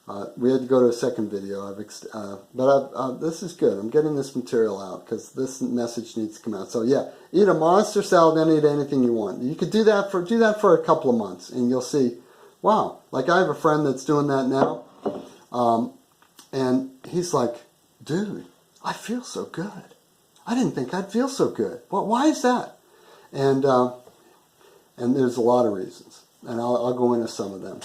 We had to go to a second video. This is good. I'm getting this material out because this message needs to come out. So yeah, eat a monster salad, then eat anything you want. You could do that for a couple of months, and you'll see, wow. Like I have a friend that's doing that now, and he's like, dude, I feel so good. I didn't think I'd feel so good. Well, why is that? And there's a lot of reasons, and I'll go into some of them.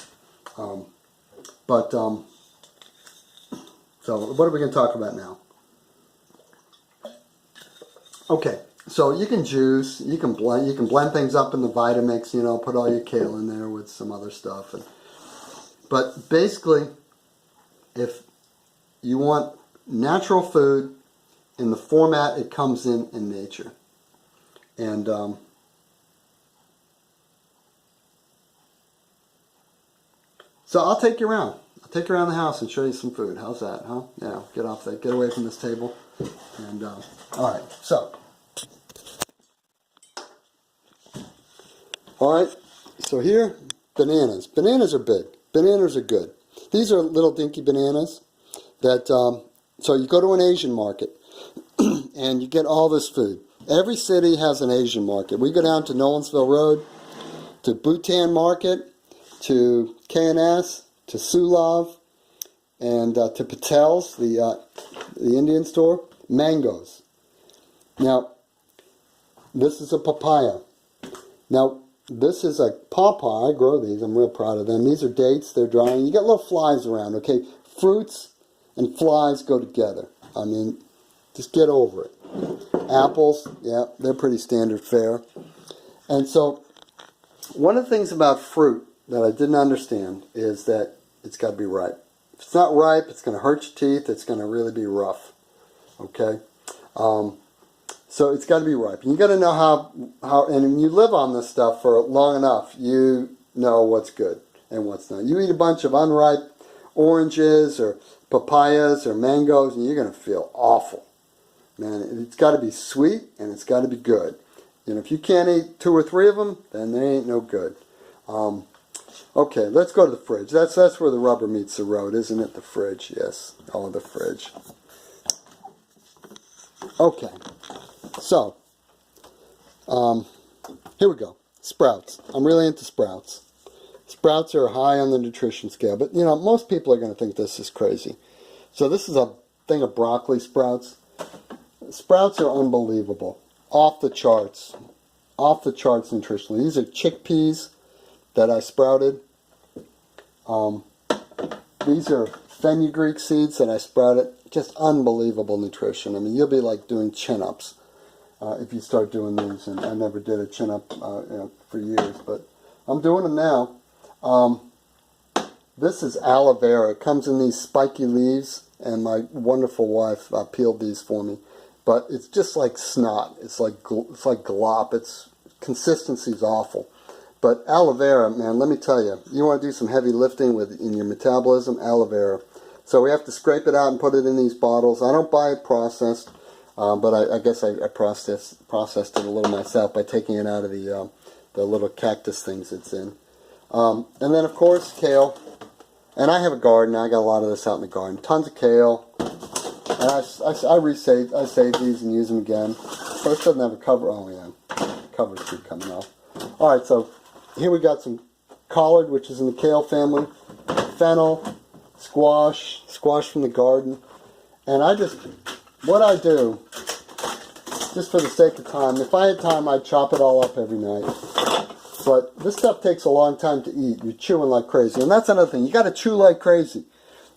So what are we going to talk about now? Okay, so you can juice, you can blend things up in the Vitamix, put all your kale in there with some other stuff. But basically, if you want natural food in the format it comes in nature, and so I'll take you around. I'll take you around the house and show you some food. How's that, huh? Yeah, get off that. Get away from this table. And all right, so. All right, so here, bananas. Bananas are big. Bananas are good. These are little dinky bananas that, so you go to an Asian market and you get all this food. Every city has an Asian market. We go down to Nolensville Road, to Bhutan Market, to K&S, to Sulav, and to Patel's, the Indian store. Mangoes. Now, this is a papaya. Now, this is a pawpaw. I grow these. I'm real proud of them. These are dates. They're drying. You got little flies around, okay? Fruits and flies go together. I mean, just get over it. Apples, yeah, they're pretty standard fare. And so, one of the things about fruit that I didn't understand is that it's got to be ripe. If it's not ripe, it's going to hurt your teeth. It's going to really be rough. Okay? So it's got to be ripe. And you got to know how, and when you live on this stuff for long enough, you know what's good and what's not. You eat a bunch of unripe oranges or papayas or mangoes, and you're going to feel awful. Man, it's got to be sweet and it's got to be good. And if you can't eat 2 or 3 of them, then they ain't no good. Okay, let's go to the fridge. That's where the rubber meets the road, isn't it? The fridge, yes. Oh, the fridge. Okay, so, here we go. Sprouts. I'm really into sprouts. Sprouts are high on the nutrition scale, but, most people are going to think this is crazy. So this is a thing of broccoli sprouts. Sprouts are unbelievable. Off the charts. Off the charts nutritionally. These are chickpeas that I sprouted. These are fenugreek seeds that I sprouted. Just unbelievable nutrition. I mean, you'll be like doing chin-ups if you start doing these. And I never did a chin-up for years, but I'm doing them now. This is aloe vera. It comes in these spiky leaves, and my wonderful wife peeled these for me. But it's just like snot. It's like glop. Its consistency's awful. But aloe vera, man, let me tell you, you want to do some heavy lifting in your metabolism, aloe vera. So we have to scrape it out and put it in these bottles. I don't buy it processed, but I guess I processed it a little myself by taking it out of the little cactus things it's in. And then, of course, kale. And I have a garden. I got a lot of this out in the garden. Tons of kale. And I save these and use them again. First, doesn't have a cover. Oh, yeah. Cover's keep coming off. All right, so here we got some collard, which is in the kale family. Fennel. Squash from the garden. And what I do, just for the sake of time, if I had time, I'd chop it all up every night. But this stuff takes a long time to eat. You're chewing like crazy. And that's another thing. You got to chew like crazy,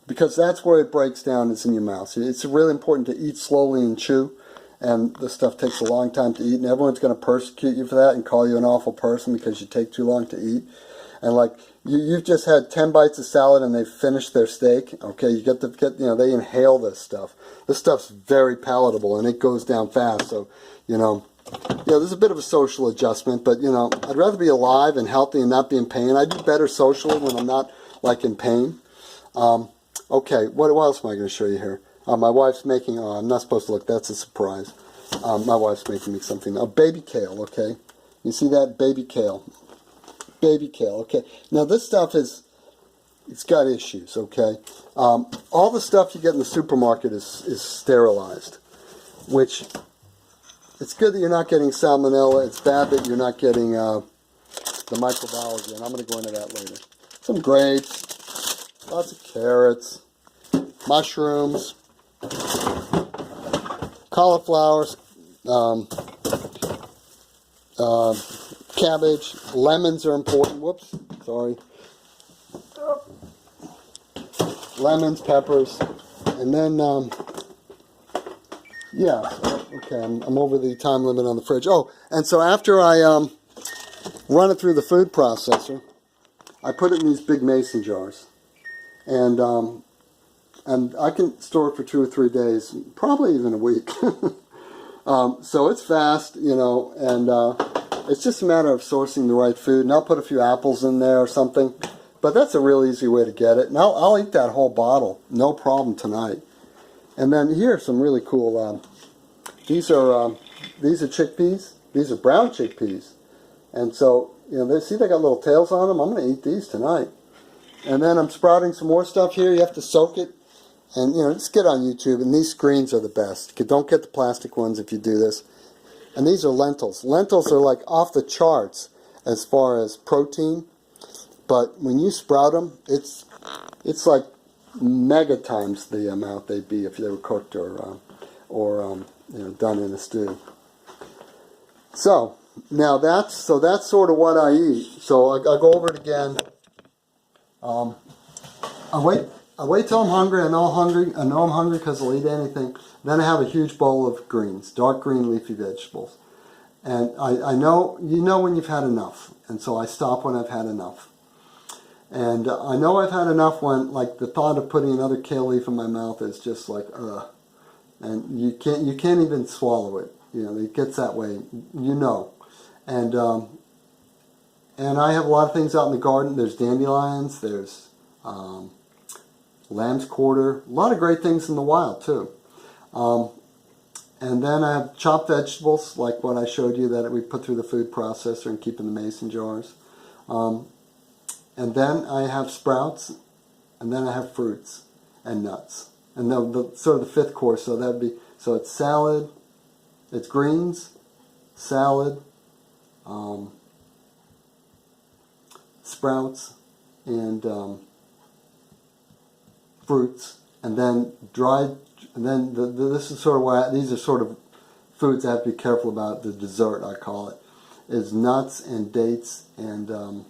because that's where it breaks down, is in your mouth. So it's really important to eat slowly and chew. And this stuff takes a long time to eat. And everyone's going to persecute you for that and call you an awful person because you take too long to eat. And like, you've just had 10 bites of salad and they've finished their steak. Okay, you get they inhale this stuff. This stuff's very palatable and it goes down fast. So, there's a bit of a social adjustment, but I'd rather be alive and healthy and not be in pain. I do better socially when I'm not like in pain. Okay, what else am I going to show you here? My wife's making. I'm not supposed to look. That's a surprise. My wife's making me something. Baby kale. Okay, you see that? Baby kale. Baby kale, okay. Now this stuff is, it's got issues, okay? All the stuff you get in the supermarket is sterilized, which it's good that you're not getting salmonella. It's bad that you're not getting the microbiology, and I'm going to go into that later. Some grapes, lots of carrots, mushrooms, cauliflowers, cabbage, lemons are important. Whoops, sorry. Lemons, peppers, and then, yeah, okay, I'm over the time limit on the fridge. Oh, and so after I run it through the food processor, I put it in these big mason jars. And I can store it for 2 or 3 days, probably even a week. So it's fast, you know, and it's just a matter of sourcing the right food. And I'll put a few apples in there or something. But that's a real easy way to get it. And I'll eat that whole bottle, no problem tonight. And then here are some really cool, these are chickpeas. These are brown chickpeas. And so, you know, they got little tails on them. I'm going to eat these tonight. And then I'm sprouting some more stuff here. You have to soak it. And, you know, just get on YouTube. And these screens are the best. Don't get the plastic ones if you do this. And these are lentils. Lentils are like off the charts as far as protein. But when you sprout them, it's like mega times the amount they'd be if they were cooked or you know, done in a stew. So now that's sort of what I eat. So I go over it again. I wait till I'm hungry. I know I'm hungry because I'll eat anything. Then I have a huge bowl of greens, dark green leafy vegetables. And I know, you know when you've had enough. And so I stop when I've had enough. And I know I've had enough when, like, the thought of putting another kale leaf in my mouth is just like, ugh. And you can't even swallow it. You know, it gets that way, you know. And I have a lot of things out in the garden. There's dandelions, there's lamb's quarter, a lot of great things in the wild too. And then I have chopped vegetables, like what I showed you that we put through the food processor and keep in the mason jars. And then I have sprouts, and then I have fruits and nuts. And the sort of the fifth course, so it's salad, it's greens, salad, sprouts, and fruits, and then dried. And then this is sort of why these are sort of foods I have to be careful about. The dessert, I call it, is nuts and dates and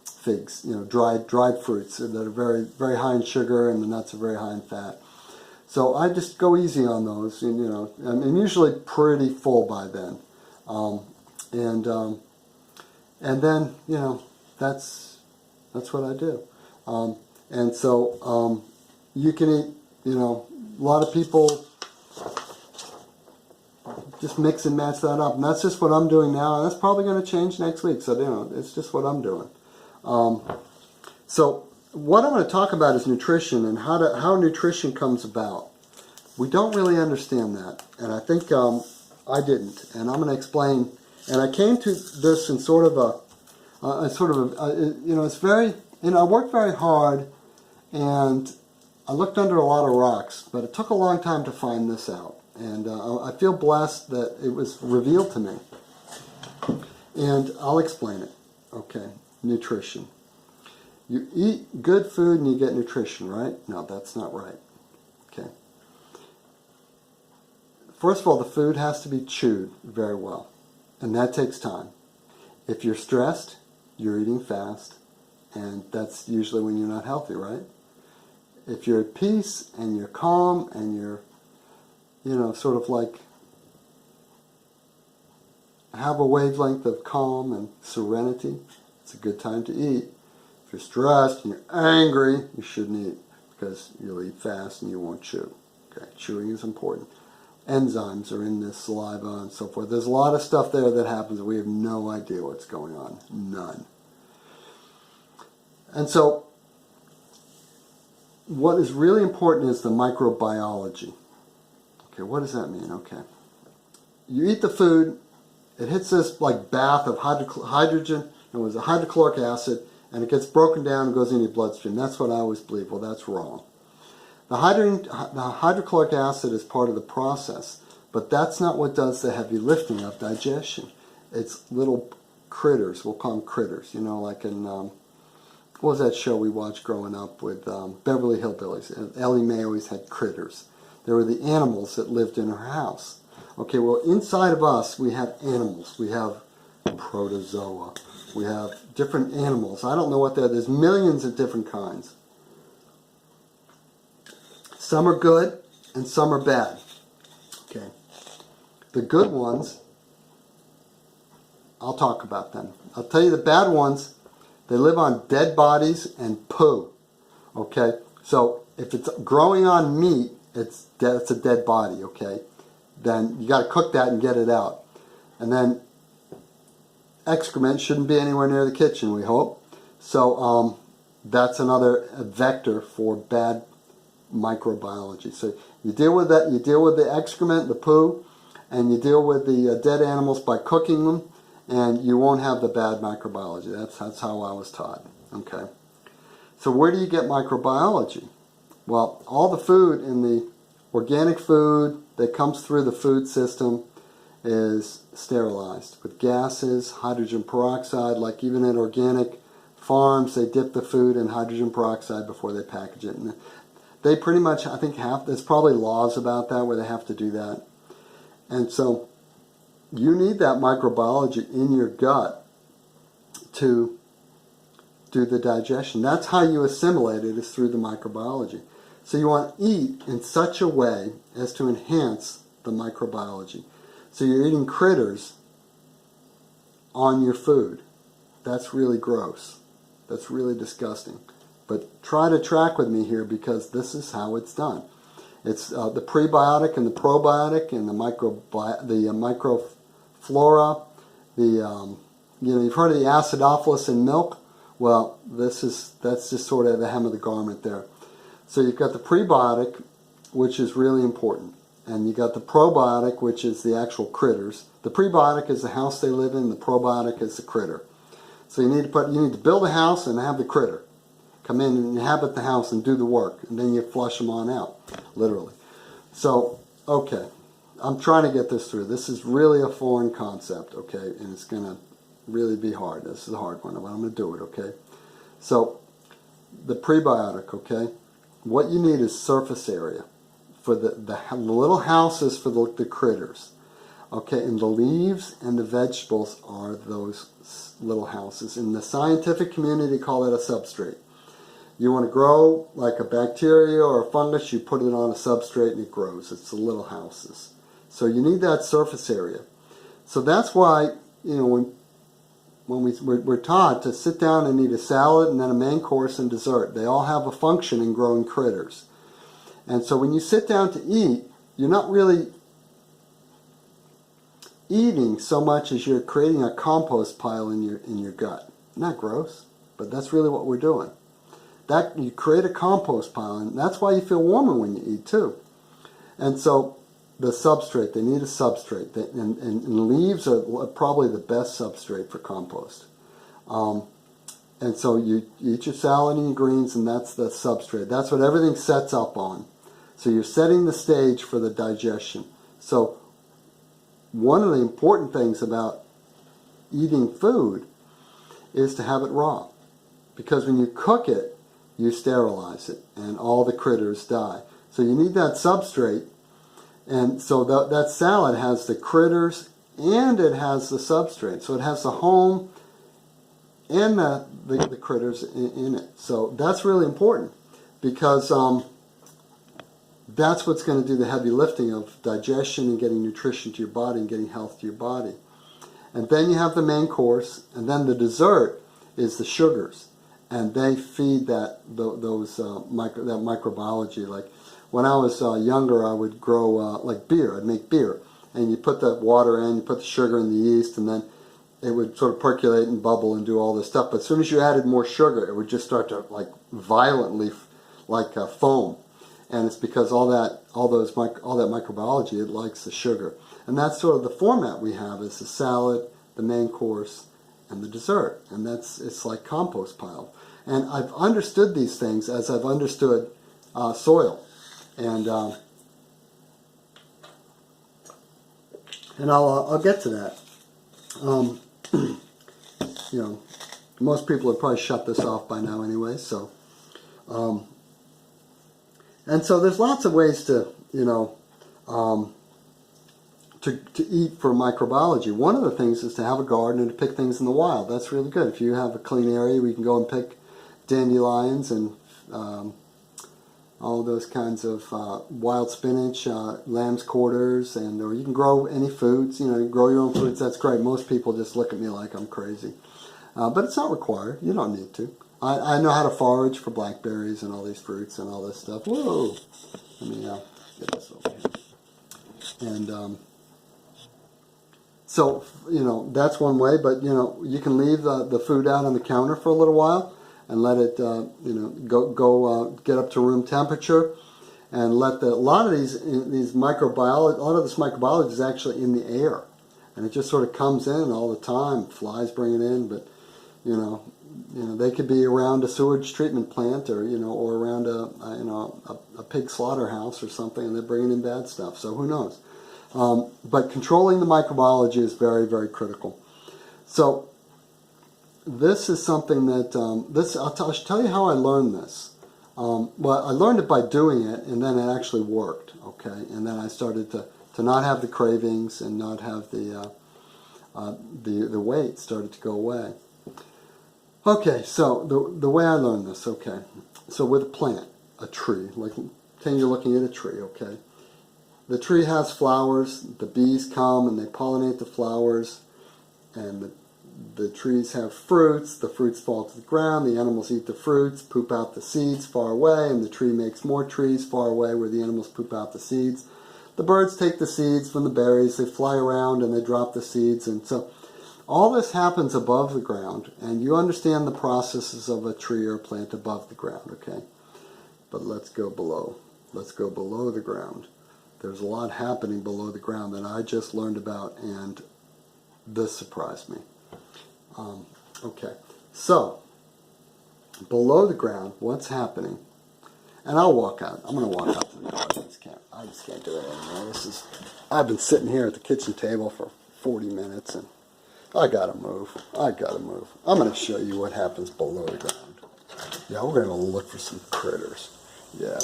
figs. You know, dried fruits that are very very high in sugar, and the nuts are very high in fat. So I just go easy on those. And, you know, I'm usually pretty full by then, and then, you know, that's what I do. And so you can eat, you know, a lot of people just mix and match that up. And that's just what I'm doing now. And that's probably going to change next week. So, you know, it's just what I'm doing. So what I'm going to talk about is nutrition and how nutrition comes about. We don't really understand that. And I think I didn't. And I'm going to explain. And I came to this in sort of you know, it's very, you know, I worked very hard and I looked under a lot of rocks, but it took a long time to find this out. And I feel blessed that it was revealed to me. And I'll explain it. Okay, nutrition. You eat good food and you get nutrition, right? No, that's not right. Okay. First of all, the food has to be chewed very well. And that takes time. If you're stressed, you're eating fast. And that's usually when you're not healthy, right? If you're at peace and you're calm and you're, you know, sort of like have a wavelength of calm and serenity, it's a good time to eat. If you're stressed and you're angry, you shouldn't eat because you'll eat fast and you won't chew. Okay, chewing is important. Enzymes are in this saliva and so forth. There's a lot of stuff there that happens and we have no idea what's going on. None. And so what is really important is the microbiology. Okay, what does that mean? Okay. You eat the food, it hits this like bath of hydrogen, it was a hydrochloric acid, and it gets broken down and goes into your bloodstream. That's what I always believe. Well, that's wrong. The hydrochloric acid is part of the process, but that's not what does the heavy lifting of digestion. It's little critters. We'll call them critters. You know, like in, what was that show we watched growing up with Beverly Hillbillies? Ellie Mae always had critters. They were the animals that lived in her house. Okay, well, inside of us, we have animals. We have protozoa. We have different animals. I don't know what they're. There's millions of different kinds. Some are good and some are bad. Okay. The good ones, I'll talk about them. I'll tell you the bad ones, they live on dead bodies and poo. Okay? So if it's growing on meat, it's a dead body, okay? Then you got to cook that and get it out. And then excrement shouldn't be anywhere near the kitchen, we hope. So that's another vector for bad microbiology. So you deal with that. You deal with the excrement, the poo, and you deal with the dead animals by cooking them, and you won't have the bad microbiology. That's how I was taught. Okay. So where do you get microbiology? Well, all the food in the organic food that comes through the food system is sterilized with gases, hydrogen peroxide. Like even in organic farms, they dip the food in hydrogen peroxide before they package it. And they pretty much, I think, there's probably laws about that where they have to do that. And so you need that microbiology in your gut to do the digestion. That's how you assimilate it, is through the microbiology. So you want to eat in such a way as to enhance the microbiology. So you're eating critters on your food. That's really gross. That's really disgusting. But try to track with me here, because this is how it's done. It's the prebiotic and the probiotic and the microflora. You've heard of the acidophilus in milk. Well, that's just sort of the hem of the garment there. So you've got the prebiotic, which is really important, and you got the probiotic, which is the actual critters. The prebiotic is the house they live in. The probiotic is the critter. So you need to build a house and have the critter come in and inhabit the house and do the work, and then you flush them on out, literally. So, okay, I'm trying to get this through. This is really a foreign concept, okay, and it's going to really be hard. This is a hard one, but I'm going to do it, okay? So, the prebiotic, okay, what you need is surface area for the little houses for the critters, okay, and the leaves and the vegetables are those little houses. In the scientific community, they call it a substrate. You want to grow like a bacteria or a fungus, you put it on a substrate and it grows. It's the little houses. So you need that surface area. So that's why, when we're taught to sit down and eat a salad and then a main course and dessert. They all have a function in growing critters. And so when you sit down to eat, you're not really eating so much as you're creating a compost pile in your gut. Isn't that gross? But that's really what we're doing. That you create a compost pile, and that's why you feel warmer when you eat too. And so the substrate, they need a substrate, and leaves are probably the best substrate for compost. And so you eat your salad and your greens, and that's the substrate. That's what everything sets up on. So you're setting the stage for the digestion. So one of the important things about eating food is to have it raw, because when you cook it, you sterilize it, and all the critters die. So you need that substrate, and so that salad has the critters and it has the substrate. So it has the home and the critters in it. So that's really important, because that's what's going to do the heavy lifting of digestion and getting nutrition to your body and getting health to your body. And then you have the main course, and then the dessert is the sugars. And they feed that microbiology. Like when I was younger, I would grow like beer. I'd make beer, and you put the water in, you put the sugar and the yeast, and then it would sort of percolate and bubble and do all this stuff. But as soon as you added more sugar, it would just start to like violently, like foam. And it's because all that microbiology, it likes the sugar. And that's sort of the format we have: is the salad, the main course, and the dessert. And it's like compost pile. And I've understood these things as I've understood soil. And I'll get to that. You know, most people have probably shut this off by now anyway. So, and so there's lots of ways to, you know, to eat for microbiology. One of the things is to have a garden and to pick things in the wild. That's really good. If you have a clean area, we can go and pick dandelions and all those kinds of wild spinach, lamb's quarters, or you can grow any foods. You know, grow your own foods. That's great. Most people just look at me like I'm crazy, but it's not required. You don't need to. I know how to forage for blackberries and all these fruits and all this stuff. Whoa! Let me get this over here. And so, you know, that's one way. But, you know, you can leave the food out on the counter for a little while and let it, you know, go get up to room temperature, and let a lot of this microbiology is actually in the air, and it just sort of comes in all the time. Flies bring it in, but you know they could be around a sewage treatment plant, or or around a pig slaughterhouse or something, and they're bringing in bad stuff. So who knows? But controlling the microbiology is very, very critical. So this is something that I'll tell you how I learned this. Well, I learned it by doing it, and then it actually worked. Okay, and then I started to not have the cravings and not have the weight started to go away. Okay, so the way I learned this. Okay, so with a plant, a tree, like pretend you're looking at a tree. Okay, the tree has flowers. The bees come and they pollinate the flowers, and the trees have fruits. The fruits fall to the ground. The animals eat the fruits, poop out the seeds far away, and the tree makes more trees far away where the animals poop out the seeds. The birds take the seeds from the berries. They fly around and they drop the seeds. And so all this happens above the ground, and you understand the processes of a tree or a plant above the ground, okay? But let's go below. Let's go below the ground. There's a lot happening below the ground that I just learned about, and this surprised me. Okay, so below the ground, what's happening? And I'll walk out. I'm going to walk out to the garden. I just can't do it anymore. I've been sitting here at the kitchen table for 40 minutes, and I gotta move. I'm going to show you what happens below the ground. Yeah, we're going to look for some critters. Yeah.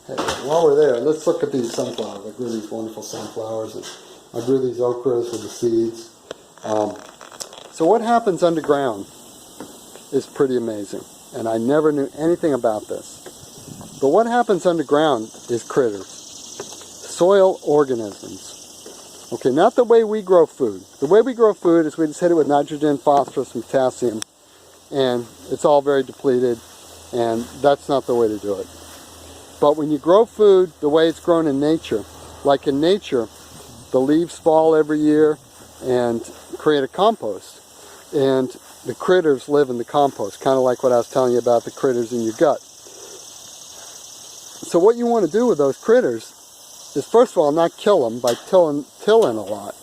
Hey, while we're there, let's look at these sunflowers. I grew these wonderful sunflowers, and I grew these okras with the seeds. So what happens underground is pretty amazing, and I never knew anything about this. But what happens underground is critters, soil organisms. Okay, not the way we grow food. The way we grow food is we just hit it with nitrogen, phosphorus, and potassium, and it's all very depleted, and that's not the way to do it. But when you grow food the way it's grown in nature, like in nature, the leaves fall every year and create a compost. And the critters live in the compost, kind of like what I was telling you about the critters in your gut. So what you want to do with those critters is, first of all, not kill them by tilling a lot.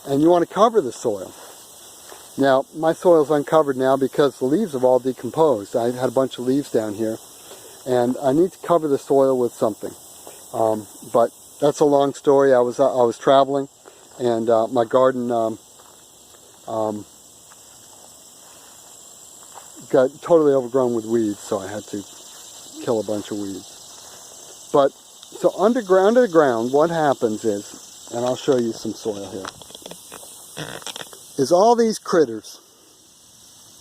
And you want to cover the soil. Now, my soil's uncovered now because the leaves have all decomposed. I had a bunch of leaves down here, and I need to cover the soil with something. But that's a long story. I was traveling, and my garden got totally overgrown with weeds, so I had to kill a bunch of weeds. But so under the ground, what happens is, and I'll show you some soil here, is all these critters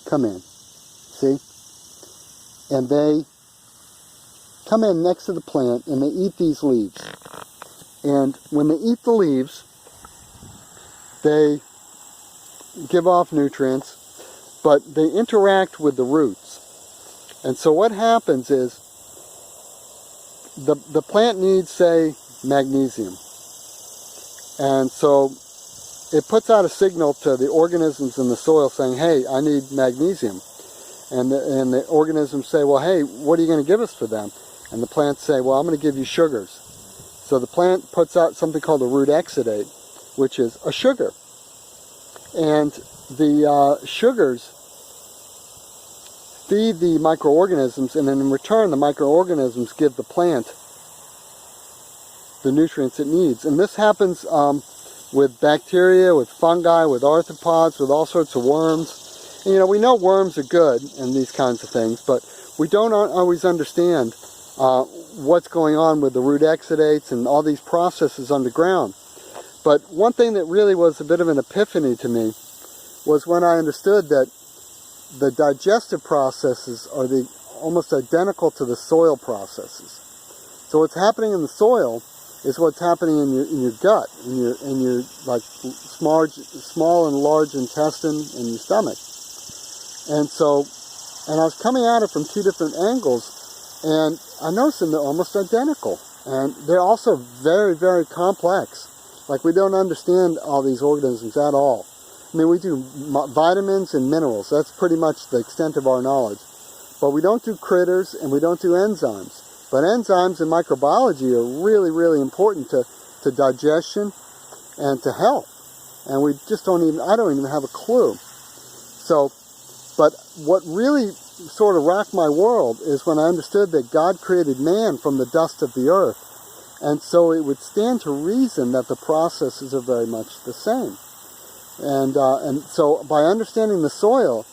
come in, see? And they come in next to the plant and they eat these leaves. And when they eat the leaves, they give off nutrients, but they interact with the roots. And so what happens is the plant needs, say, magnesium. And so it puts out a signal to the organisms in the soil saying, hey, I need magnesium. And the organisms say, well, hey, what are you going to give us for them? And the plants say, well, I'm going to give you sugars. So the plant puts out something called a root exudate, which is a sugar. And the sugars feed the microorganisms, and then in return the microorganisms give the plant the nutrients it needs. And this happens with bacteria, with fungi, with arthropods, with all sorts of worms. And, you know, we know worms are good and these kinds of things, but we don't always understand what's going on with the root exudates and all these processes underground. But one thing that really was a bit of an epiphany to me was when I understood that the digestive processes are almost identical to the soil processes. So what's happening in the soil is what's happening in your gut, in your like small and large intestine and your stomach. And I was coming at it from two different angles, and I noticed them, they're almost identical. And they're also very, very complex. Like, we don't understand all these organisms at all. I mean, we do vitamins and minerals. That's pretty much the extent of our knowledge. But we don't do critters, and we don't do enzymes. But enzymes in microbiology are really, really important to digestion and to health. And we just I don't even have a clue. So, but what really sort of rocked my world is when I understood that God created man from the dust of the earth. And so it would stand to reason that the processes are very much the same. And so by understanding the soil,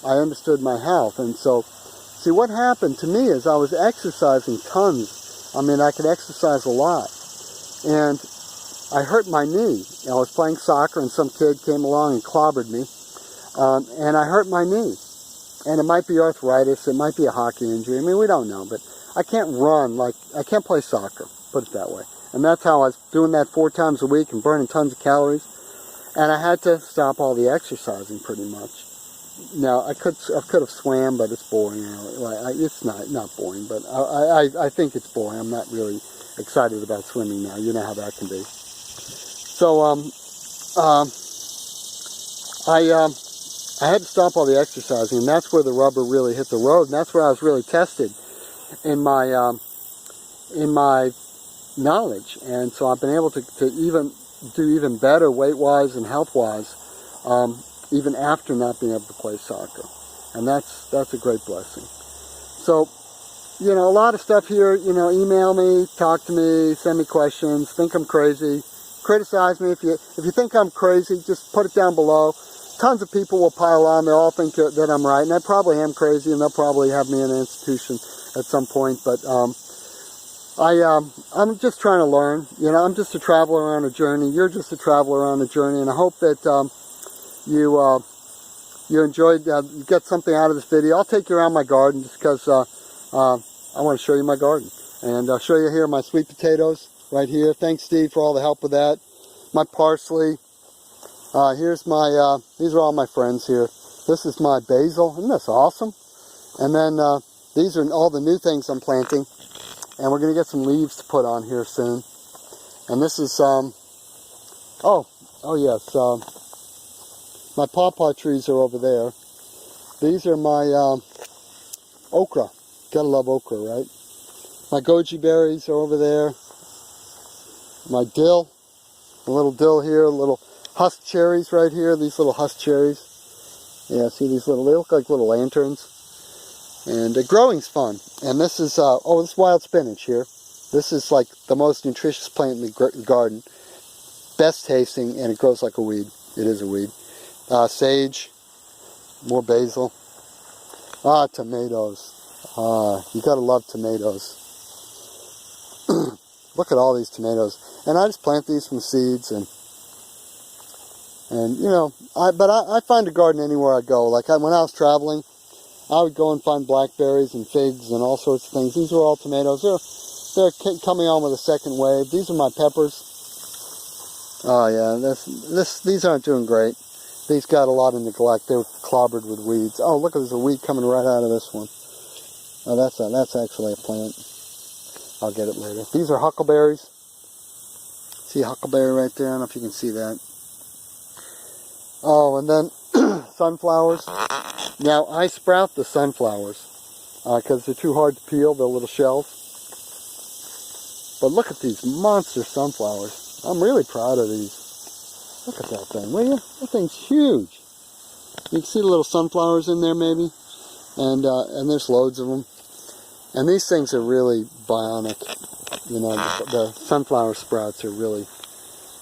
I understood my health. And so, see, what happened to me is I was exercising tons. I mean, I could exercise a lot. And I hurt my knee. I was playing soccer and some kid came along and clobbered me. And I hurt my knee. And it might be arthritis, it might be a hockey injury. I mean, we don't know, but I can't run, I can't play soccer, put it that way. And that's how I was doing that 4 times a week and burning tons of calories. And I had to stop all the exercising pretty much. Now, I could have swam, but it's boring. You know, it's not boring, but I think it's boring. I'm not really excited about swimming now. You know how that can be. So, I had to stop all the exercising, and that's where the rubber really hit the road, and that's where I was really tested in my knowledge. And so I've been able to even do even better weight-wise and health-wise, even after not being able to play soccer. And that's a great blessing. So, you know, a lot of stuff here, you know, email me, talk to me, send me questions, think I'm crazy, criticize me. If you think I'm crazy, just put it down below. Tons of people will pile on. They all think that I'm right, and I probably am crazy, and they'll probably have me in an institution at some point. But I'm just trying to learn. You know, I'm just a traveler on a journey. You're just a traveler on a journey, and I hope that you enjoyed, get something out of this video. I'll take you around my garden just because I want to show you my garden, and I'll show you here my sweet potatoes right here. Thanks, Steve, for all the help with that. My parsley. Here's my, these are all my friends here. This is my basil. Isn't this awesome? And then these are all the new things I'm planting. And we're going to get some leaves to put on here soon. And this is, oh yes, my pawpaw trees are over there. These are my okra. Gotta love okra, right? My goji berries are over there. My dill. A little dill here, a little husk cherries right here, these little husk cherries. Yeah, see these little, they look like little lanterns. And growing's fun. And this is, this wild spinach here. This is like the most nutritious plant in the garden. Best tasting, and it grows like a weed. It is a weed. Sage, more basil. Tomatoes. You gotta love tomatoes. Look at all these tomatoes. And I just plant these from seeds, and you know, I find a garden anywhere I go. Like when I was traveling, I would go and find blackberries and figs and all sorts of things. These are all tomatoes. They're coming on with a second wave. These are my peppers. Oh yeah, these aren't doing great. These got a lot of neglect. They're clobbered with weeds. Oh, look, there's a weed coming right out of this one. Oh, that's actually a plant. I'll get it later. These are huckleberries. See huckleberry right there? I don't know if you can see that. Oh, and then sunflowers. Now, I sprout the sunflowers because they're too hard to peel, the little shells. But look at these monster sunflowers. I'm really proud of these. Look at that thing, will you? That thing's huge. You can see the little sunflowers in there maybe, and there's loads of them. And these things are really bionic. You know, the sunflower sprouts are really,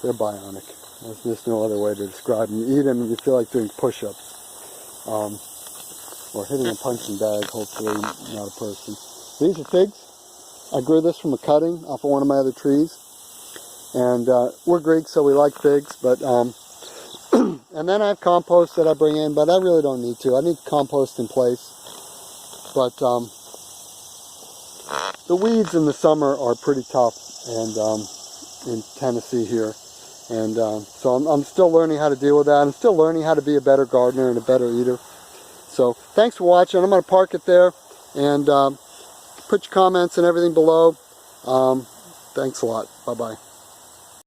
they're bionic. There's just no other way to describe them. You eat them and you feel like doing push-ups. Or hitting a punching bag, hopefully not a person. These are figs. I grew this from a cutting off of one of my other trees. And we're Greeks, so we like figs. But and then I have compost that I bring in, but I really don't need to. I need compost in place. But the weeds in the summer are pretty tough, and in Tennessee here. And so I'm still learning how to deal with that. I'm still learning how to be a better gardener and a better eater. So thanks for watching. I'm going to park it there, and put your comments and everything below. Thanks a lot. Bye-bye.